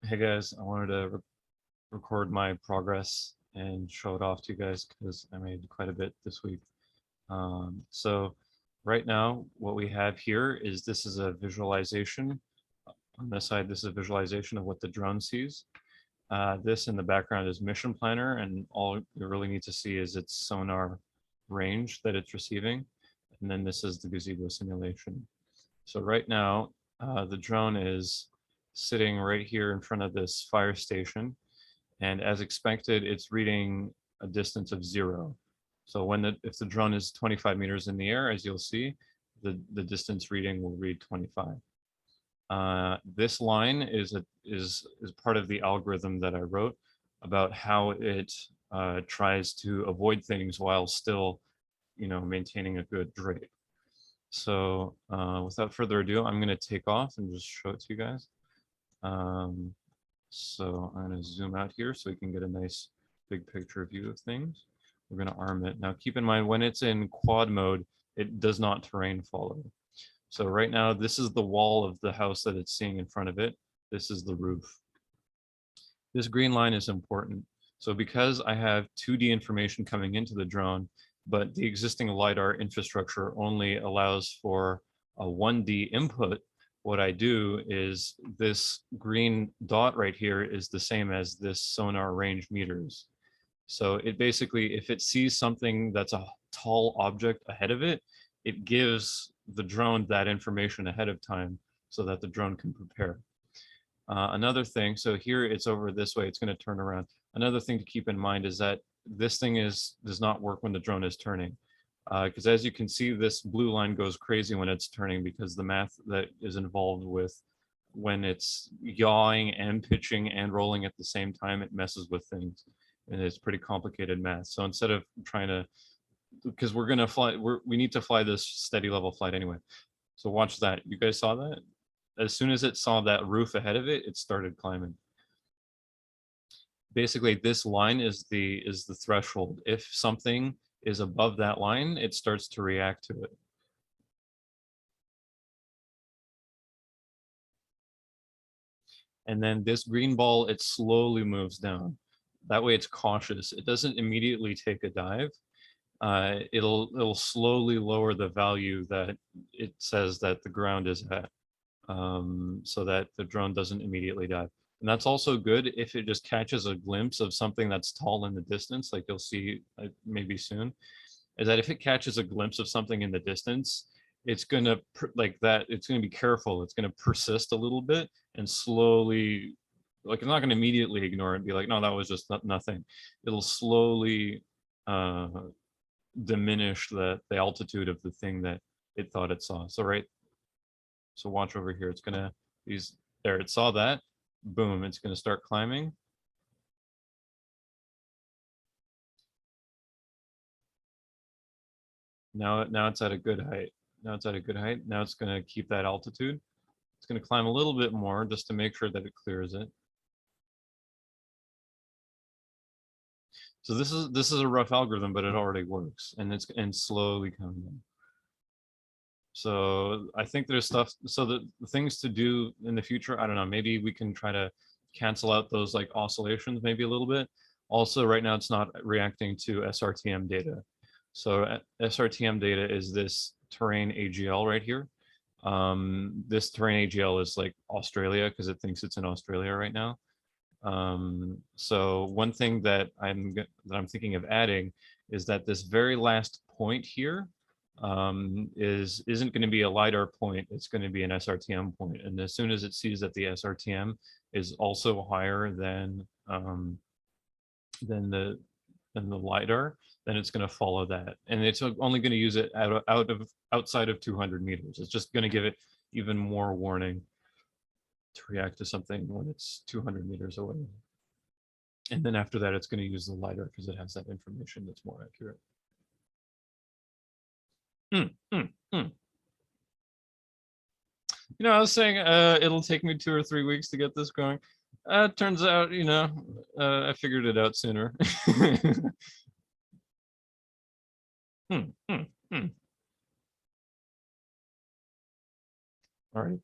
Hey guys, I wanted to record my progress and show it off to you guys because I made quite a bit this week. So right now, what we have here is this is a visualization. On this side, this is a visualization of what the drone sees. This in the background is Mission Planner, and all you really need to see is its sonar range that it's receiving. And then this is the gazebo simulation. So right now, the drone is sitting right here in front of this fire station. And as expected, it's reading a distance of 0. So if the drone is 25 meters in the air, as you'll see, the distance reading will read 25. This line is part of the algorithm that I wrote about how it tries to avoid things while still, maintaining a good rate. So without further ado, I'm going to take off and just show it to you guys. So I'm going to zoom out here so you can get a nice big picture view of things. We're going to arm it. Now keep in mind, when it's in quad mode, it does not terrain follow. So right now, this is the wall of the house that it's seeing in front of it. This is the roof. This green line is important. So because I have 2D information coming into the drone, but the existing LiDAR infrastructure only allows for a 1D input, what I do is this green dot right here is the same as this sonar range meters. So it basically, if it sees something that's a tall object ahead of it, it gives the drone that information ahead of time so that the drone can prepare. Another thing, so here it's over this way, it's going to turn around. Another thing to keep in mind is that this thing does not work when the drone is turning. Because as you can see, this blue line goes crazy when it's turning because the math that is involved with when it's yawing and pitching and rolling at the same time, it messes with things. And it's pretty complicated math. So instead of trying to, because we're going to fly, we need to fly this steady level flight anyway. So watch that. You guys saw that? As soon as it saw that roof ahead of it, it started climbing. Basically, this line is the threshold. If something is above that line, it starts to react to it. And then this green ball, it slowly moves down. That way it's cautious. It doesn't immediately take a dive. It'll slowly lower the value that it says that the ground is at, so that the drone doesn't immediately dive. And that's also good if it just catches a glimpse of something that's tall in the distance, like you'll see maybe soon, is that if it catches a glimpse of something in the distance, it's gonna it's gonna be careful. It's gonna persist a little bit and slowly, like it's not gonna immediately ignore it and be like, no, that was just nothing. It'll slowly diminish the altitude of the thing that it thought it saw. So watch over here. It's gonna, there, it saw that, boom, it's gonna start climbing. Now it's at a good height. Now it's at a good height. Now it's gonna keep that altitude. It's gonna climb a little bit more just to make sure that it clears it. So this is a rough algorithm, but it already works, and it's slowly coming in. So I think there's stuff, so the things to do in the future, I don't know, maybe we can try to cancel out those like oscillations maybe a little bit. Also, right now it's not reacting to SRTM data. So SRTM data is this terrain AGL right here. This terrain AGL is like Australia because it thinks it's in Australia right now. So one thing that I'm thinking of adding is that this very last point here isn't going to be a LiDAR point, it's going to be an SRTM point. And as soon as it sees that the SRTM is also higher than the LiDAR, then it's going to follow that. And it's only going to use it outside of 200 meters. It's just going to give it even more warning to react to something when it's 200 meters away. And then after that, it's going to use the LiDAR because it has that information that's more accurate. I was saying it'll take me 2 or 3 weeks to get this going. Turns out, I figured it out sooner. All right.